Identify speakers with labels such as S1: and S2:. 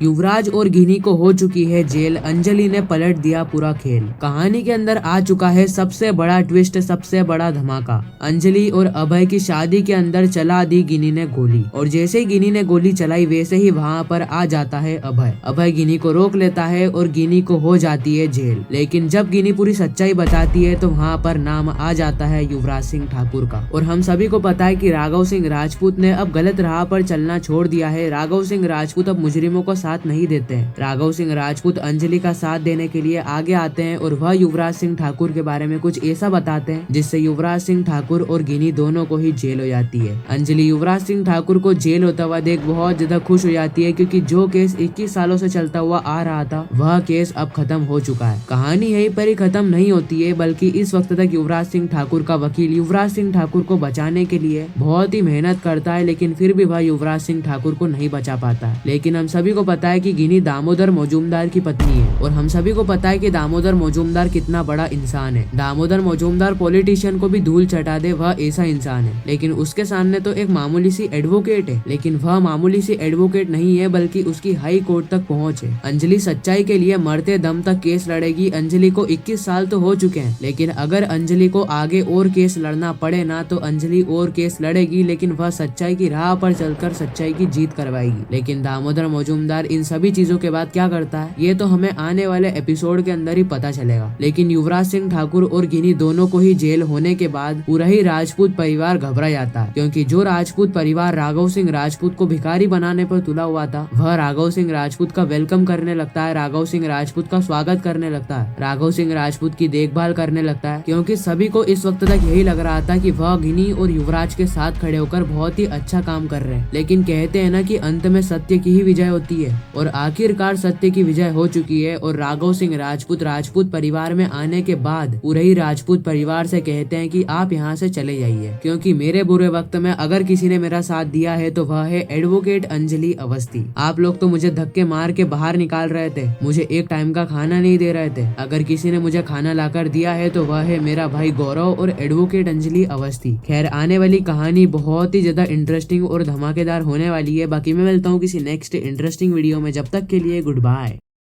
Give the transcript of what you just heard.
S1: युवराज और गिनी को हो चुकी है जेल। अंजलि ने पलट दिया पूरा खेल। कहानी के अंदर आ चुका है सबसे बड़ा ट्विस्ट, सबसे बड़ा धमाका। अंजलि और अभय की शादी के अंदर चला दी गिनी ने गोली, और जैसे ही गिनी ने गोली चलाई वैसे ही वहाँ पर आ जाता है अभय। अभय गिनी को रोक लेता है और गिनी को हो जाती है जेल। लेकिन जब गिनी पूरी सच्चाई बताती है तो वहाँ पर नाम आ जाता है युवराज सिंह ठाकुर का। और हम सभी को पता है कि राघव सिंह राजपूत ने अब गलत राह पर चलना छोड़ दिया है। राघव सिंह राजपूत अब मुजरिमों को साथ नहीं देते हैं। राघव सिंह राजपूत अंजलि का साथ देने के लिए आगे आते हैं और वह युवराज सिंह ठाकुर के बारे में कुछ ऐसा बताते हैं जिससे युवराज सिंह ठाकुर और गिनी दोनों को ही जेल हो जाती है। अंजलि युवराज सिंह ठाकुर को जेल होता हुआ देख बहुत ज्यादा खुश हो जाती है, क्योंकि जो केस 21 सालों से चलता हुआ आ रहा था वह केस अब खत्म हो चुका है। कहानी यहीं पर ही खत्म नहीं होती है, बल्कि इस वक्त तक युवराज सिंह ठाकुर का वकील युवराज सिंह ठाकुर को बचाने के लिए बहुत ही मेहनत करता है, लेकिन फिर भी वह युवराज सिंह ठाकुर को नहीं बचा पाता है। लेकिन हम सभी को पता है कि गिनी दामोदर मजूमदार की पत्नी है, और हम सभी को पता है कि दामोदर मजूमदार कितना बड़ा इंसान है। दामोदर मजूमदार पॉलिटिशियन को भी धूल चटा दे, वह ऐसा इंसान है। लेकिन उसके सामने तो एक मामूली सी एडवोकेट है, लेकिन वह मामूली सी एडवोकेट नहीं है, बल्कि उसकी हाई कोर्ट तक पहुंच है। अंजलि सच्चाई के लिए मरते दम तक केस लड़ेगी। अंजलि को 21 साल तो हो चुके हैं, लेकिन अगर अंजलि को आगे और केस लड़ना पड़े ना तो अंजलि और केस लड़ेगी, लेकिन वह सच्चाई की राह पर चलकर सच्चाई की जीत करवाएगी। लेकिन दामोदर मजूमदार इन सभी चीजों के बाद क्या करता है ये तो हमें आने वाले एपिसोड के अंदर ही पता चलेगा। लेकिन युवराज सिंह ठाकुर और गिनी दोनों को ही जेल होने के बाद पूरा ही राजपूत परिवार घबरा जाता है, क्योंकि जो राजपूत परिवार राघव सिंह राजपूत को भिखारी बनाने पर तुला हुआ था वह राघव सिंह राजपूत का वेलकम करने लगता है, राघव सिंह राजपूत का स्वागत करने लगता है, राघव सिंह राजपूत की देखभाल करने लगता है, क्योंकि सभी को इस वक्त तक यही लग रहा था कि वह गिनी और युवराज के साथ खड़े होकर बहुत ही अच्छा काम कर रहे हैं। लेकिन कहते हैं ना कि अंत में सत्य की ही विजय होती है, और आखिरकार सत्य की विजय हो चुकी है। और राघव सिंह राजपूत परिवार में आने के बाद पूरे ही राजपूत परिवार से कहते हैं कि आप यहाँ से चले जाइए, क्योंकि मेरे बुरे वक्त में अगर किसी ने मेरा साथ दिया है तो वह है एडवोकेट अंजलि अवस्थी। आप लोग तो मुझे धक्के मार के बाहर निकाल रहे थे, मुझे एक टाइम का खाना नहीं दे रहे थे। अगर किसी ने मुझे खाना लाकर दिया है तो वह है मेरा भाई गौरव और एडवोकेट अंजलि अवस्थी। खैर, आने वाली कहानी बहुत ही ज्यादा इंटरेस्टिंग और धमाकेदार होने वाली है। बाकी मैं मिलता हूँ किसी नेक्स्ट इंटरेस्टिंग वीडियो में, जब तक के लिए गुड बाय।